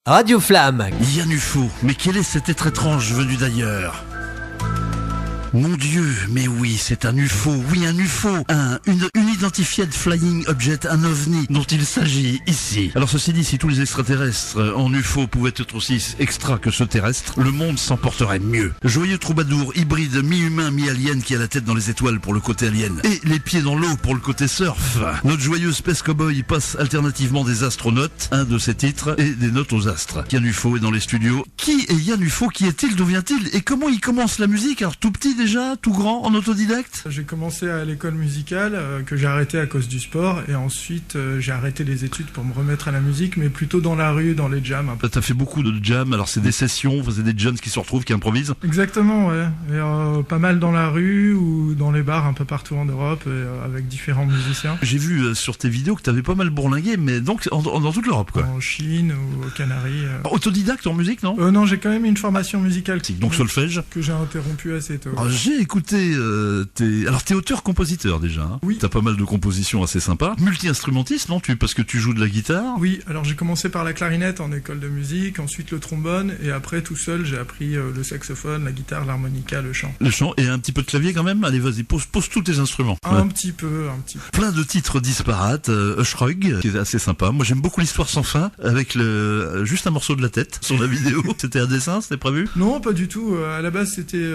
Radio Flamme. Yann Ufo, mais quel est cet être étrange venu d'ailleurs ? Mon Dieu, mais oui, c'est un UFO, oui un UFO, une Unidentified Flying Object, un OVNI dont il s'agit ici. Alors ceci dit, si tous les extraterrestres en UFO pouvaient être aussi extra que ce terrestre, le monde s'en porterait mieux. Joyeux troubadour, hybride, mi-humain, mi-alien qui a la tête dans les étoiles pour le côté alien et les pieds dans l'eau pour le côté surf. Notre joyeux Space Cowboy passe alternativement des astronautes, un de ses titres, et des notes aux astres. Yann Ufo est dans les studios. Qui est Yann Ufo? Qui est-il? D'où vient-il? Et comment il commence la musique? Alors tout petit déjà, tout grand, en autodidacte? J'ai commencé à l'école musicale, que j'ai arrêté à cause du sport, et ensuite j'ai arrêté les études pour me remettre à la musique, mais plutôt dans la rue, dans les jams. T'as fait beaucoup de jams, alors c'est des sessions, c'est des jams qui se retrouvent, qui improvisent? Exactement, ouais. Et, pas mal dans la rue ou dans les bars un peu partout en Europe, avec différents musiciens. J'ai vu sur tes vidéos que t'avais pas mal bourlingué, mais donc dans toute l'Europe, quoi. En Chine ou aux Canaries. Autodidacte en musique, non? Non, j'ai quand même une formation musicale. Donc solfège? Que j'ai interrompu assez tôt. Alors, j'ai écouté t'es auteur-compositeur déjà, hein? Oui. T'as pas mal de compositions assez sympas. Multi-instrumentiste, non? Parce que tu joues de la guitare? Oui, alors j'ai commencé par la clarinette en école de musique, ensuite le trombone, et après tout seul j'ai appris le saxophone, la guitare, l'harmonica, le chant. Le chant et un petit peu de clavier quand même? Allez, vas-y, pose tous tes instruments. Un petit peu. Plein de titres disparates, Shrug, qui est assez sympa. Moi j'aime beaucoup l'histoire sans fin, avec juste un morceau de la tête sur la vidéo. C'était un dessin, c'était prévu? Non, pas du tout. À la base c'était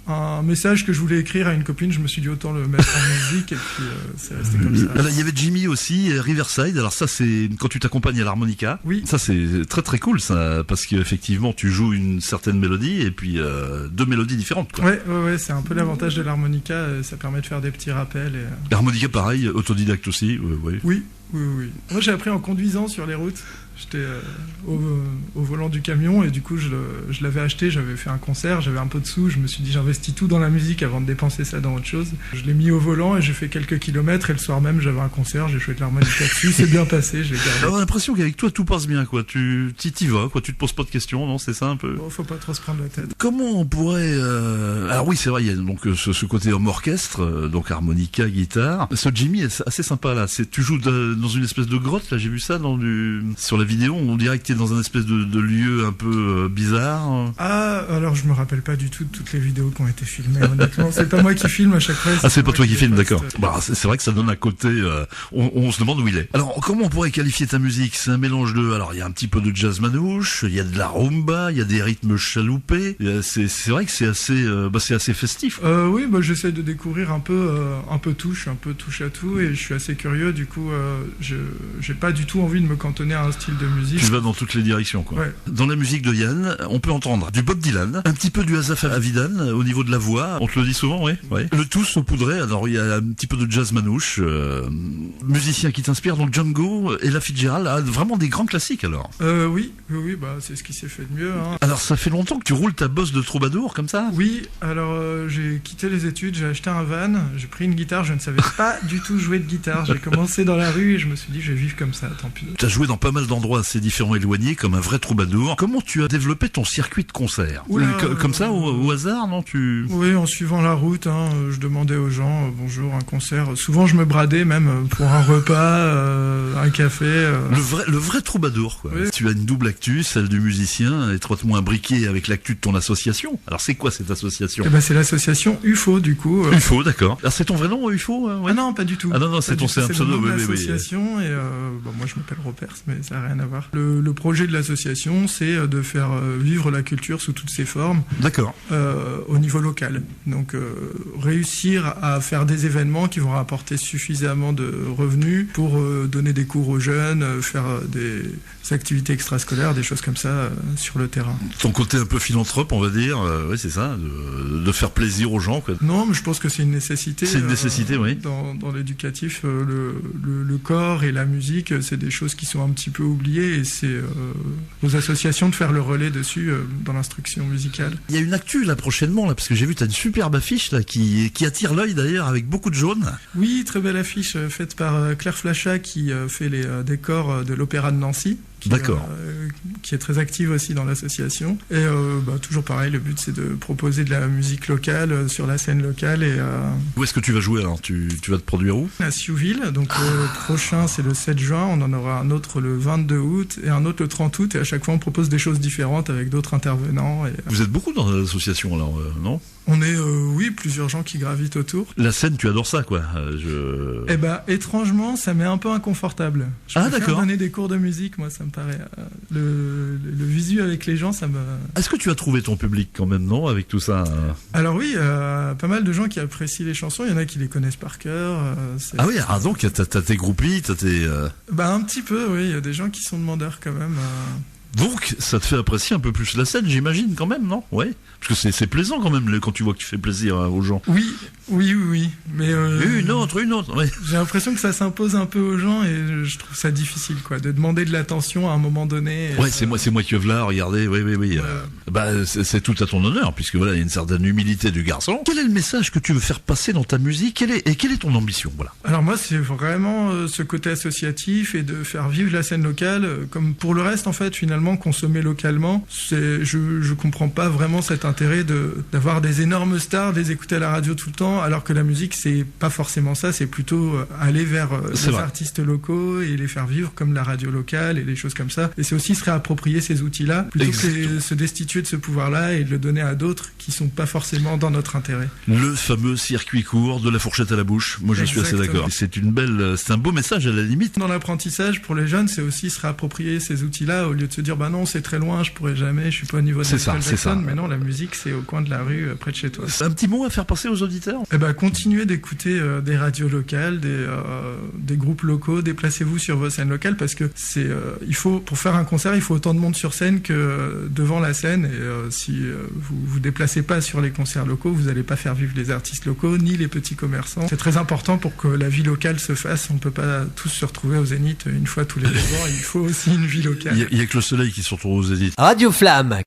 un message que je voulais écrire à une copine, je me suis dit autant le mettre en musique, et puis c'est resté comme ça. Alors, il y avait Jimmy aussi, Riverside. Alors ça c'est quand tu t'accompagnes à l'harmonica. Oui. Ça c'est très très cool ça, parce qu'effectivement tu joues une certaine mélodie et puis deux mélodies différentes, quoi. Ouais, c'est un peu l'avantage de l'harmonica, ça permet de faire des petits rappels. L'harmonica pareil, autodidacte aussi, ouais. Oui. Moi j'ai appris en conduisant sur les routes. J'étais au volant du camion et du coup je l'avais acheté, j'avais fait un concert, j'avais un peu de sous, je me suis dit j'investis tout dans la musique avant de dépenser ça dans autre chose. Je l'ai mis au volant et j'ai fait quelques kilomètres et le soir même j'avais un concert, j'ai joué de l'harmonica dessus, c'est bien passé, je l'ai gardé. J'ai l'impression qu'avec toi tout passe bien, quoi. Tu t'y vas, quoi. Tu te poses pas de questions, non? C'est ça un peu. Bon, faut pas trop se prendre la tête. Comment on pourrait alors oui c'est vrai, il y a donc ce côté homme orchestre, donc harmonica, guitare. Ce Jimmy est assez sympa là. Tu joues dans une espèce de grotte là, j'ai vu ça sur la vidéo, on dirait que t'es dans un espèce de lieu un peu bizarre. Ah, alors je me rappelle pas du tout de toutes les vidéos qui ont été filmées, honnêtement. C'est pas moi qui filme à chaque fois. Ah, c'est pas toi qui filme, d'accord. Bah, c'est vrai que ça donne un côté, on se demande où il est. Alors, comment on pourrait qualifier ta musique? C'est un mélange alors il y a un petit peu de jazz manouche, il y a de la rumba, il y a des rythmes chaloupés. C'est vrai que c'est assez festif. Oui, j'essaie de découvrir un peu touche à tout, et je suis assez curieux, du coup, j'ai pas du tout envie de me cantonner à un style de musique. Tu vas dans toutes les directions, quoi. Ouais. Dans la musique de Yann, on peut entendre du Bob Dylan, un petit peu du Asaf Avidan au niveau de la voix. On te le dit souvent, oui. Ouais. Le tout saupoudré. Alors il y a un petit peu de jazz manouche. Musicien qui t'inspire, donc Django, Ella Fitzgerald, vraiment des grands classiques alors. Oui, c'est ce qui s'est fait de mieux. Hein. Alors ça fait longtemps que tu roules ta bosse de troubadour comme ça? Oui. Alors j'ai quitté les études, j'ai acheté un van, j'ai pris une guitare, je ne savais pas du tout jouer de guitare. J'ai commencé dans la rue et je me suis dit je vais vivre comme ça, tant pis. T'as joué dans pas mal d'endroits assez différents, éloignés, comme un vrai troubadour. Comment tu as développé ton circuit de concert? Comme ça, au hasard, non? Oui, en suivant la route, hein, je demandais aux gens, bonjour, un concert. Souvent, je me bradais même pour un repas, un café. Le vrai troubadour, quoi. Oui. Tu as une double actu, celle du musicien, étroitement imbriquée avec l'actu de ton association. Alors, c'est quoi cette association? C'est l'association UFO, du coup. UFO, d'accord. Alors, c'est ton vrai nom, UFO? Ouais. Ah non, pas du tout. Ah non, c'est un pseudo. Oui. L'association, et moi, je m'appelle Ropers, mais ça n'a rien à voir. Le projet de l'association, c'est de faire vivre la culture sous toutes ses formes. D'accord. Au niveau local. Donc réussir à faire des événements qui vont rapporter suffisamment de revenus pour donner des cours aux jeunes, faire des activités extrascolaires, des choses comme ça sur le terrain. Ton côté un peu philanthrope, on va dire, oui c'est ça, de faire plaisir aux gens, quoi. Non, mais je pense que c'est une nécessité. C'est une nécessité, oui. Dans l'éducatif, le corps et la musique, c'est des choses qui sont un petit peu oubliées, et c'est aux associations de faire le relais dessus dans l'instruction musicale. Il y a une actu là prochainement, là, parce que j'ai vu, tu as une superbe affiche là, qui attire l'œil d'ailleurs, avec beaucoup de jaune. Oui, très belle affiche faite par Claire Flachat, qui fait les décors de l'Opéra de Nancy. qui est très active aussi dans l'association. Et toujours pareil, le but c'est de proposer de la musique locale sur la scène locale. Et où est-ce que tu vas jouer alors? Tu vas te produire où? À Siouville, donc le prochain c'est le 7 juin, on en aura un autre le 22 août et un autre le 30 août, et à chaque fois on propose des choses différentes avec d'autres intervenants. Vous êtes beaucoup dans l'association alors, non? On est, plusieurs gens qui gravitent autour. La scène, tu adores ça, quoi. Étrangement, ça m'est un peu inconfortable. Je préfère donner des cours de musique, moi, ça me paraît. Le visu avec les gens, ça me... Est-ce que tu as trouvé ton public quand même, non, avec tout ça? Alors oui, pas mal de gens qui apprécient les chansons. Il y en a qui les connaissent par cœur. Donc t'as tes groupies, t'as tes... un petit peu, oui. Il y a des gens qui sont demandeurs quand même. Donc, ça te fait apprécier un peu plus la scène, j'imagine, quand même, non? Ouais. Parce que c'est plaisant quand même quand tu vois que tu fais plaisir aux gens. Oui. Mais une autre. Ouais. J'ai l'impression que ça s'impose un peu aux gens et je trouve ça difficile, quoi, de demander de l'attention à un moment donné. Ouais, c'est moi qui veux là, regardez. Oui. C'est tout à ton honneur, puisque voilà, il y a une certaine humilité du garçon. Quel est le message que tu veux faire passer dans ta musique? Quelle est ton ambition? Voilà. Alors moi, c'est vraiment ce côté associatif et de faire vivre la scène locale, comme pour le reste, en fait, finalement, consommer localement. Je comprends pas vraiment cet intérêt d'avoir des énormes stars, de les écouter à la radio tout le temps, alors que la musique, c'est pas forcément ça, c'est plutôt aller vers les artistes locaux et les faire vivre comme la radio locale et des choses comme ça. Et c'est aussi se réapproprier ces outils-là, plutôt que se destituer de ce pouvoir-là et de le donner à d'autres qui sont pas forcément dans notre intérêt. Le fameux circuit court de la fourchette à la bouche. Moi, je suis assez d'accord. C'est un beau message à la limite. Dans l'apprentissage, pour les jeunes, c'est aussi se réapproprier ces outils-là, au lieu de se dire, non, c'est très loin, je pourrais jamais, je suis pas au niveau de Michael Jackson. Mais non, la musique, c'est au coin de la rue, près de chez toi. Un petit mot à faire passer aux auditeurs? Continuez d'écouter des radios locales, des groupes locaux, déplacez-vous sur vos scènes locales, parce que pour faire un concert, il faut autant de monde sur scène que devant la scène, et si vous déplacez pas sur les concerts locaux, vous n'allez pas faire vivre les artistes locaux, ni les petits commerçants. C'est très important pour que la vie locale se fasse, on peut pas tous se retrouver au Zénith une fois tous les 2 ans, il faut aussi une vie locale. Il y a que le soleil qui se retrouve au Zénith. Radio Flamme